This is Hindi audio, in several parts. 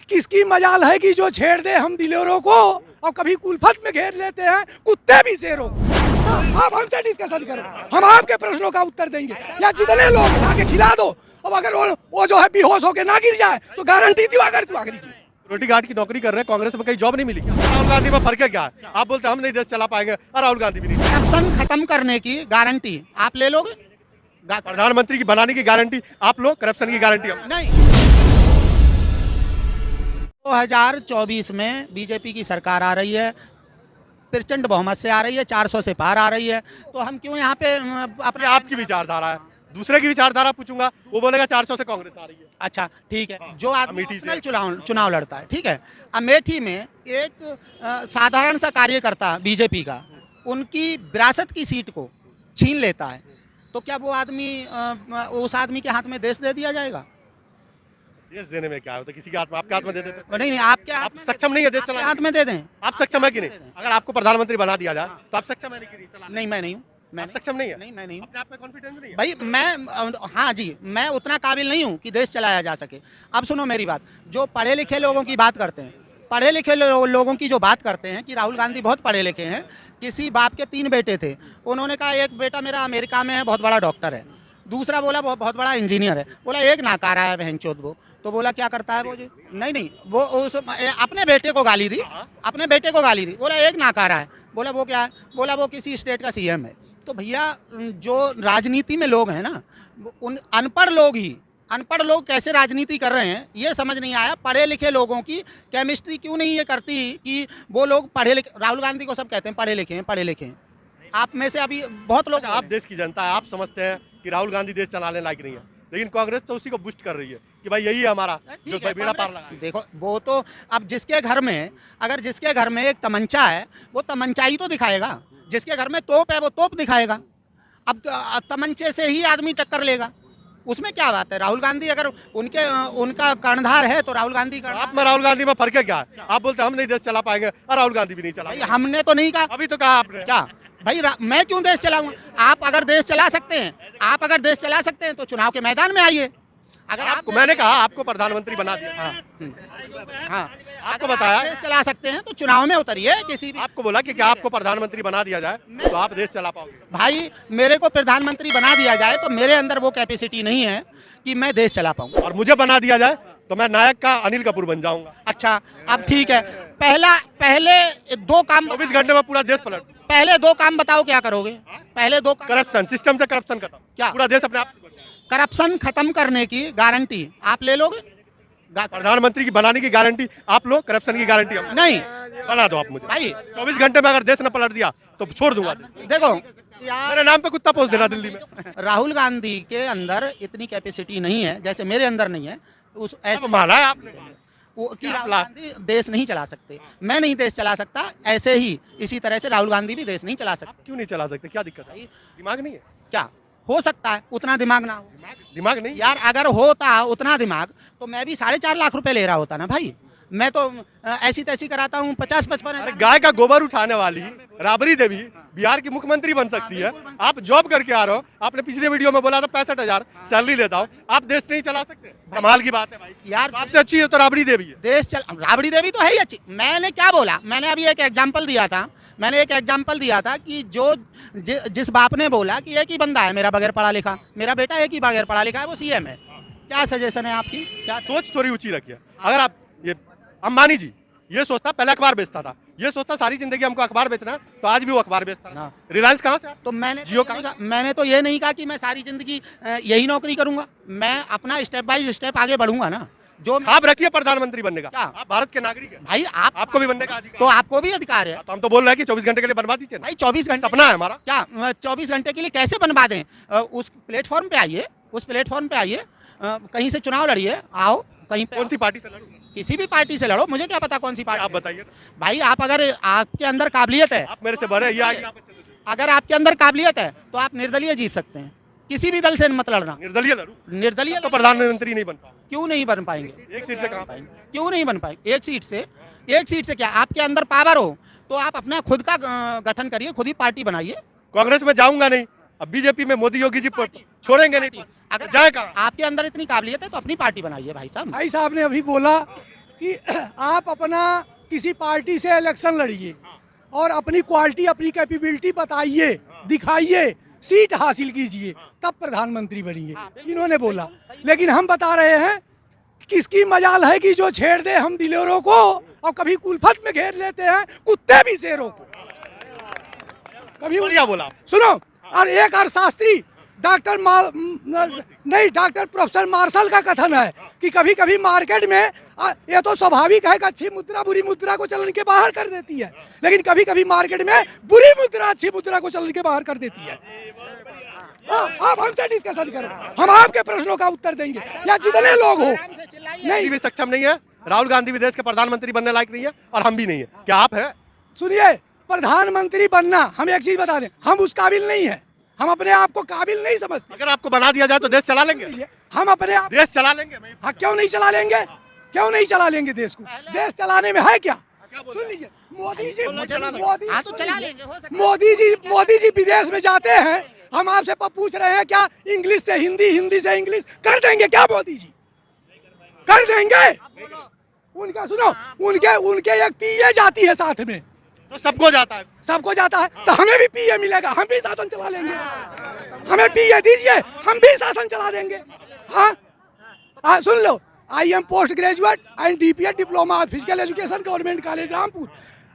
किसकी मजाल है कि जो छेड़ दे हम दिलेरों को और कभी कुल्फत में घेर लेते हैं कुत्ते भी शेरों को। आप हमसे डिस्कशन करो, हम आपके प्रश्नों का उत्तर देंगे। या जितने लोग लाके खिला दो, अब अगर वो जो है बेहोश होके ना गिर जाए तो गारंटी दो अगर तू आखिरी सिक्योरिटी गार्ड की नौकरी कर रहे हैं, कांग्रेस में कहीं जॉब नहीं मिली। राहुल गांधी में फर्क है क्या है? आप बोलते हैं हम नहीं देश चला पाएंगे और राहुल गांधी भी नहीं। करप्शन खत्म करने की गारंटी आप ले लोगे? प्रधानमंत्री की बनाने की गारंटी आप लोग, करप्शन की गारंटी हम नहीं। 2024 में बीजेपी की सरकार आ रही है, प्रचंड बहुमत से आ रही है, 400 से पार आ रही है, तो हम क्यों यहाँ पे अपने आपकी विचारधारा है, दूसरे की विचारधारा पूछूंगा वो बोलेगा 400 से कांग्रेस आ रही है। अच्छा ठीक है, जो आदमी अमेठी से पर्सनल चुनाव लड़ता है, ठीक है। अमेठी में एक साधारण सा कार्यकर्ता बीजेपी का उनकी विरासत की सीट को छीन लेता है, तो क्या वो आदमी उस आदमी के हाथ में देश दे दिया जाएगा? देश देने में क्या होता है? किसी के हाथ में, आपके हाथ में दे देते? नहीं, आपके आप सक्षम नहीं है देश चलाने? हाथ में दे दें। आप सक्षम है कि नहीं? अगर आपको प्रधानमंत्री बना दिया जाए तो आप सक्षम है कि नहीं चलाने? नहीं, मैं नहीं हूँ। मैं सक्षम नहीं है? नहीं, मैं नहीं हूँ। अपने आप में कॉन्फिडेंस नहीं है? भाई मैं, हाँ जी, मैं उतना काबिल नहीं हूँ कि देश चलाया जा सके। अब सुनो मेरी बात, जो पढ़े लिखे लोगों की बात करते हैं, पढ़े लिखे लोगों की जो बात करते हैं कि राहुल गांधी बहुत पढ़े लिखे हैं, किसी बाप के 3 बेटे थे, उन्होंने कहा एक बेटा मेरा अमेरिका में है, बहुत बड़ा डॉक्टर है, दूसरा बोला बहुत बड़ा इंजीनियर है, बोला एक नाकारा है बहनचोद वो, तो बोला क्या करता है वो जी? नहीं, वो उस अपने बेटे को गाली दी, अपने बेटे को गाली दी, बोला एक नाकारा है, बोला वो क्या है? बोला वो किसी स्टेट का सीएम है। तो भैया जो राजनीति में लोग हैं ना, उन अनपढ़ लोग कैसे राजनीति कर रहे हैं ये समझ नहीं आया। पढ़े लिखे लोगों की केमिस्ट्री क्यों नहीं ये करती कि वो लोग पढ़े लिखे, राहुल गांधी को सब कहते हैं पढ़े लिखे हैं, पढ़े लिखे हैं, आप में से अभी बहुत लोग, आप देश की जनता है, आप समझते हैं कि राहुल गांधी देश चलाने लायक नहीं है, लेकिन कांग्रेस तो उसी को बूस्ट कर रही है कि भाई यही है हमारा जो बेड़ा पार लगा है। देखो वो तो अब जिसके घर में, अगर जिसके घर में एक तमंचा है वो तमंचा ही तो दिखाएगा, जिसके घर में तोप है वो तोप दिखाएगा। अब तमंचे से ही आदमी टक्कर लेगा, उसमें क्या बात है? राहुल गांधी अगर उनका कर्णधार है तो राहुल गांधी आप में राहुल गांधी में फर्क है क्या है? आप बोलते हैं हम नहीं देश चला पाएंगे और राहुल गांधी भी नहीं चला पाएंगे। हमने तो नहीं कहा, अभी तो कहा आपने। क्या भाई मैं क्यों देश चलाऊंगा? आप अगर देश चला सकते हैं, आप अगर देश चला सकते हैं तो चुनाव के मैदान में आइए। अगर आपको, मैंने कहा आपको प्रधानमंत्री बना दिया, हाँ, आपको बताया देश चला सकते हैं तो चुनाव में उतरिए। किसी भी आपको बोला कि क्या आपको प्रधानमंत्री बना दिया जाए तो आप देश चला पाओगे? भाई मेरे को प्रधानमंत्री बना दिया जाए तो मेरे अंदर वो कैपेसिटी नहीं है कि मैं देश चला पाऊँ, और मुझे बना दिया जाए तो मैं नायक का अनिल कपूर बन जाऊंगा। अच्छा अब ठीक है, पहले 2 काम, 24 घंटे में पूरा देश पलट। पहले 2 काम बताओ क्या करोगे? पहले 2 करप्शन, सिस्टम से करप्शन खत्म, क्या पूरा देश अपने आप। करप्शन खत्म करने की गारंटी आप ले लोगे? प्रधानमंत्री की बनाने की गारंटी आप लोग, करप्शन की गारंटी हम नहीं। बना दो आप मुझे भाई 24 घंटे में अगर देश ने पलट दिया तो छोड़ दूंगा। देखो मेरे नाम पे कुत्ता पोस देना दिल्ली में। राहुल गांधी के अंदर इतनी कैपेसिटी नहीं है जैसे मेरे अंदर नहीं है, उस ऐसे माना है आपने कि राहुल गांधी देश नहीं चला सकते, मैं नहीं देश चला सकता, ऐसे ही इसी तरह से राहुल गांधी भी देश नहीं चला सकते। क्यों नहीं चला सकते? क्या दिक्कत है? दिमाग नहीं है क्या हो सकता है? उतना दिमाग ना हो, दिमाग नहीं यार, अगर होता उतना दिमाग तो मैं भी 4.5 लाख रुपए ले रहा होता ना भाई। मैं तो ऐसी तैसी कराता हूँ 50-55। गाय का गोबर उठाने वाली राबड़ी देवी बिहार की मुख्यमंत्री बन सकती है। आप जॉब करके आ रहे हो, आपने पिछले वीडियो में बोला था 65,000 सैलरी लेता हूँ, आप देश नहीं चला सकते? कमाल की बात है भाई यार, आपसे अच्छी है तो राबड़ी देवी है। देश चल, राबड़ी देवी तो है ही अच्छी। मैंने क्या बोला? मैंने अभी एक एग्जाम्पल दिया था कि जिस बाप ने बोला कि एक ही बंदा है मेरा बगैर पढ़ा लिखा, मेरा बेटा एक ही बगैर पढ़ा लिखा है, वो सीएम है। क्या सजेशन है आपकी? क्या सोच थोड़ी ऊंची रखिए। अगर आप ये अंबानी जी ये सोचता, पहले अखबार बेचता था, ये सोचता सारी जिंदगी हमको अखबार बेचना है, तो आज भी वो अखबार बेचता है। रिलायंस कहाँ से? तो जियो मैंने तो ये नहीं कहा कि मैं सारी जिंदगी यही नौकरी करूंगा, मैं अपना स्टेप बाय स्टेप आगे बढ़ूंगा ना। जो आप रखिए प्रधानमंत्री बनने का, आप भारत के नागरिक हैं भाई, आपको भी बनने का अधिकार, तो आपको भी अधिकार है। तो हम तो बोल रहे हैं कि 24 घंटे के लिए बनवा दीजिए भाई। 24 घंटे सपना है हमारा। क्या 24 घंटे के लिए कैसे बनवा दें? उस प्लेटफॉर्म पे आइए, कहीं से चुनाव लड़िए, आओ कहीं पे। कौन सी पार्टी से लड़ूं? किसी भी पार्टी से लड़ो, मुझे क्या पता कौन सी पार्टी। आप बताइए भाई, आप अगर आपके अंदर काबिलियत है, आप मेरे से बड़े, ये अगर आपके अंदर काबिलियत है तो आप निर्दलीय जीत सकते हैं, किसी भी दल से मत लड़ना। निर्दलीय लड़ूं? निर्दलीय तो प्रधानमंत्री नहीं बन पाओ। क्यों नहीं बन पाएंगे? एक सीट से कहाँ पाएंगे? क्यों नहीं बन पाएंगे? एक सीट से क्या? आपके अंदर पावर हो तो आप अपना खुद का गठन करिए, खुद ही पार्टी बनाइए। कांग्रेस में जाऊंगा नहीं, अब बीजेपी में मोदी योगी जी छोड़ेंगे नहीं। अगर जाएगा, आपके अंदर इतनी काबिलियत है तो अपनी पार्टी बनाइए भाई साहब। भाई साहब ने अभी बोला कि आप अपना किसी पार्टी से इलेक्शन लड़िए और अपनी क्वालिटी अपनी कैपेबिलिटी बताइए, दिखाइए, सीट हासिल कीजिए, तब प्रधानमंत्री बनिए, इन्होंने बोला। लेकिन हम बता रहे हैं किसकी मजाल है कि जो छेड़ दे हम दिलेरों को और कभी कुलफत में घेर लेते हैं कुत्ते भी शेरों को। कभी बढ़िया बोला। सुनो, और एक अर्थशास्त्री डॉक्टर डॉक्टर प्रोफेसर मार्शल का कथन है कि कभी कभी मार्केट में ये तो स्वाभाविक है कि अच्छी मुद्रा बुरी मुद्रा को चलन के बाहर कर देती है, लेकिन कभी कभी मार्केट में बुरी मुद्रा अच्छी मुद्रा को चलन के बाहर कर देती है। आप हमसे डिस्कशन करो, हम आपके प्रश्नों का उत्तर देंगे, या जितने लोग हो। नहीं भी सक्षम नहीं है, राहुल गांधी भी देश के प्रधानमंत्री बनने लायक नहीं है और हम भी नहीं है। क्या आप है? सुनिए, प्रधानमंत्री बनना, हम एक चीज बता दें, हम उस काबिल नहीं है, हम अपने आप को काबिल नहीं समझते। अगर आपको बना दिया जाए तो देश चला लेंगे? हम अपने आप देश चला लेंगे? हाँ, क्यों नहीं चला लेंगे? क्यों नहीं चला लेंगे देश को? देश चलाने में है क्या? सुन लीजिए, मोदी जी विदेश में जाते हैं, हम आपसे पूछ रहे हैं क्या इंग्लिश से हिंदी, हिंदी से इंग्लिश कर देंगे क्या मोदी जी? कर देंगे? उनका सुनो, उनके एक पीए जाती है साथ में, तो सबको जाता है, सबको जाता है, तो हमें भी पीए मिलेगा, हम भी शासन चला लेंगे। हमें पीए दीजिए, हम भी शासन चला देंगे। हाँ, सुन लो, I am post graduate and DPEd diploma of physical education government college Rampur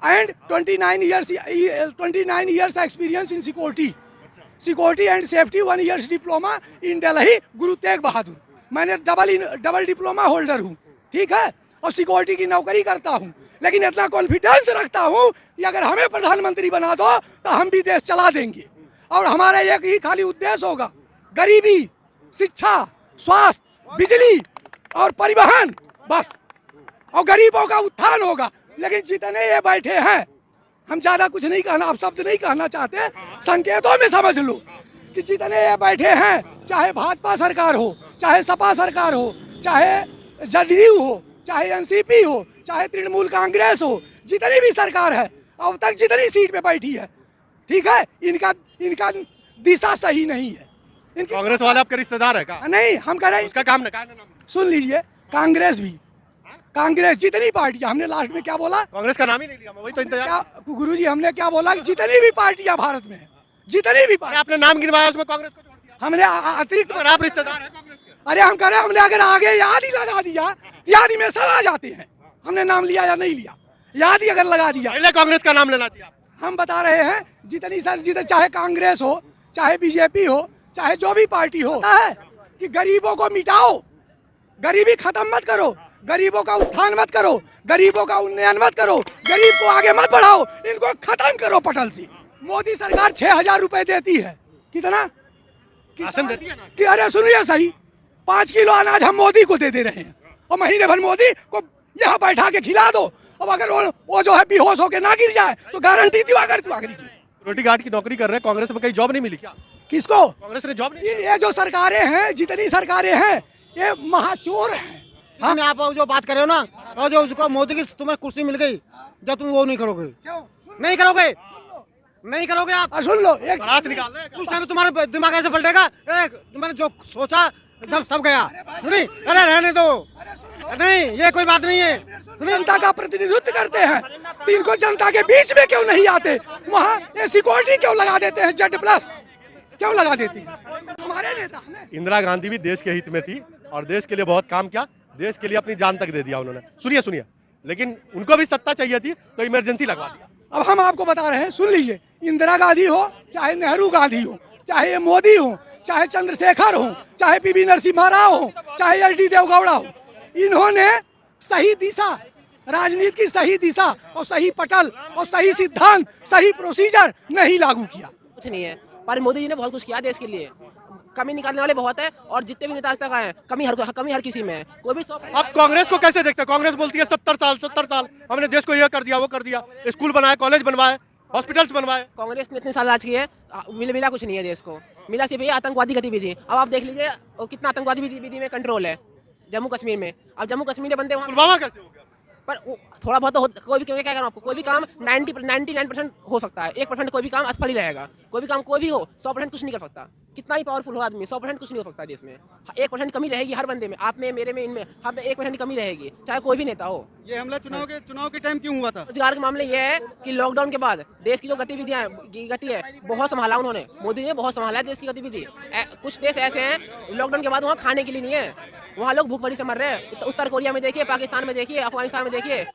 and 29 years experience in security and safety, 1 years diploma in Delhi Guru Tegh बहादुर। मैंने डबल डिप्लोमा होल्डर हूँ, ठीक है, और सिक्योरिटी की नौकरी करता हूँ। लेकिन इतना कॉन्फिडेंस रखता हूँ कि अगर हमें प्रधानमंत्री बना दो तो हम भी देश चला देंगे, और हमारा एक ही खाली उद्देश्य होगा, गरीबी, शिक्षा, स्वास्थ्य, बिजली और परिवहन, बस, और गरीबों का उत्थान होगा। लेकिन जितने ये बैठे हैं, हम ज्यादा कुछ नहीं कहना, आप शब्द नहीं कहना चाहते, संकेतों में समझ लो कि जितने ये बैठे हैं, चाहे भाजपा सरकार हो, चाहे सपा सरकार हो, चाहे जदयू हो, चाहे NCP हो, चाहे तृणमूल कांग्रेस हो, जितनी भी सरकार है अब तक जितनी सीट पे बैठी है, ठीक है, इनका दिशा सही नहीं है। कांग्रेस वाले आपके रिश्तेदार है क्या? नहीं, हम कह रहे हैं उसका काम ना सुन लीजिए, कांग्रेस भी, कांग्रेस जितनी पार्टियां, हमने लास्ट में क्या बोला? कांग्रेस का नाम ही नहीं लिया, मैं वही तो इंतजार। गुरु जी, हमने क्या बोला कि जितनी भी पार्टियां भारत में है, जितनी भी पार्टी, आपने नाम गिनवाया, उसमें कांग्रेस को छोड़ दिया। हमने अतिरिक्त, तो आप रिश्तेदार है कांग्रेस के? अरे हम कह रहे हैं, हमने अगर आगे याद ही लगा दिया, याद ही में सब आ जाते हैं, हमने नाम लिया या नहीं लिया, याद ही अगर लगा दिया, पहले कांग्रेस का नाम लेना चाहिए। हम बता रहे हैं जितनी चाहे कांग्रेस हो, चाहे BJP हो, चाहे जो भी पार्टी हो, है कि गरीबों को मिटाओ, गरीबी खत्म मत करो, गरीबों का उत्थान मत करो, गरीबों का उन्नयन मत करो, गरीब को आगे मत बढ़ाओ, इनको खत्म करो पटल से। मोदी सरकार 6,000 रुपए देती है, कितना राशन देती है ना? कि अरे सुनिए सही, 5 किलो अनाज हम मोदी को दे रहे हैं, और महीने भर मोदी को यहाँ बैठा के खिला दो। अब अगर वो जो है बेहोश होके ना गिर जाए तो गारंटी दिवाकर तिवारी की। रोटी गार्ड की नौकरी कर रहे हैं, कांग्रेस में कहीं जॉब नहीं मिली क्या? किसको? कांग्रेस ने जॉब नहीं। ये जो सरकारें हैं, जितनी सरकारें हैं, ये महाचोर हैं। हाँ, आप जो बात कर रहे हो ना, और जो उसको मोदी की तुम्हें कुर्सी मिल गई, जब तुम वो नहीं करोगे, नहीं करोगे, नहीं करोगे आप। सुन लो, एक तलाश निकाल रहे हैं। उस टाइम तुम्हारा दिमाग ऐसे पलटेगा, तुमने जो सोचा सब गया। नहीं, अरे रहने दो, नहीं, ये कोई बात नहीं है। जनता का प्रतिनिधित्व करते हैं, तो इनको जनता के बीच में क्यों नहीं आते? वहाँ ये सिक्योरिटी क्यों लगा देते हैं? Z+ क्यों लगा देती है हमारे नेता? इंदिरा गांधी भी देश के हित में थी और देश के लिए बहुत काम किया, देश के लिए अपनी जान तक दे दिया उन्होंने। सुनिए, लेकिन उनको भी सत्ता चाहिए थी तो इमरजेंसी लगवा दिया। अब हम आपको बता रहे हैं, सुन लीजिए, इंदिरा गांधी हो, चाहे नेहरू गांधी हो, चाहे मोदी हो, चाहे चंद्रशेखर हो, चाहे PV नरसिम्हा राव हो, चाहे LD देवगौड़ा हो, इन्होंने सही दिशा, राजनीति की सही दिशा और सही पटल और सही सिद्धांत, सही प्रोसीजर नहीं लागू किया। कुछ नहीं है, पर मोदी जी ने बहुत कुछ किया देश के लिए। कमी निकालने वाले बहुत है, और जितने भी नेता आज तक आए हैं, कमी हर किसी में है। कोई भी अब कांग्रेस को कैसे देखते हैं? कांग्रेस बोलती है 70 साल हमने देश को यह कर दिया, वो कर दिया, स्कूल बनाए, कॉलेज बनवाए, हॉस्पिटल्स बनवाए। कांग्रेस ने इतने साल राज किए, मिला कुछ नहीं है देश को, मिला सिर्फ ये आतंकवादी गतिविधि। अब आप देख लीजिए कितना आतंकवादी गतिविधि में कंट्रोल है जम्मू कश्मीर में। अब जम्मू कश्मीर के बंदे वहाँ, पुलवामा कैसे हो गया? पर थोड़ा बहुत तो कोई भी, क्या करूँ आपको, कोई भी काम 99% हो सकता है, 1% कोई भी काम असफल ही रहेगा। कोई भी काम कोई भी हो, 100% कुछ नहीं कर सकता। कितना ही पावरफुल हो आदमी 100% कुछ नहीं हो सकता देश में। 1% कमी रहेगी हर बंदे में, आप में, मेरे में, इनमें, हम में 1% कमी रहेगी, चाहे कोई भी नेता हो। ये हमला चुनाव के टाइम क्यों हुआ था? रोजगार के मामले ये है कि लॉकडाउन के बाद देश की जो गतिविधियां गति है बहुत संभाला उन्होंने, मोदी ने बहुत संभाला है देश की गतिविधि। कुछ देश ऐसे हैं लॉकडाउन के बाद वहाँ खाने के लिए नहीं है, वहाँ लोग भूखमरी से मर रहे हैं। उत्तर कोरिया में देखिए, पाकिस्तान में देखिए, अफगानिस्तान में देखिए।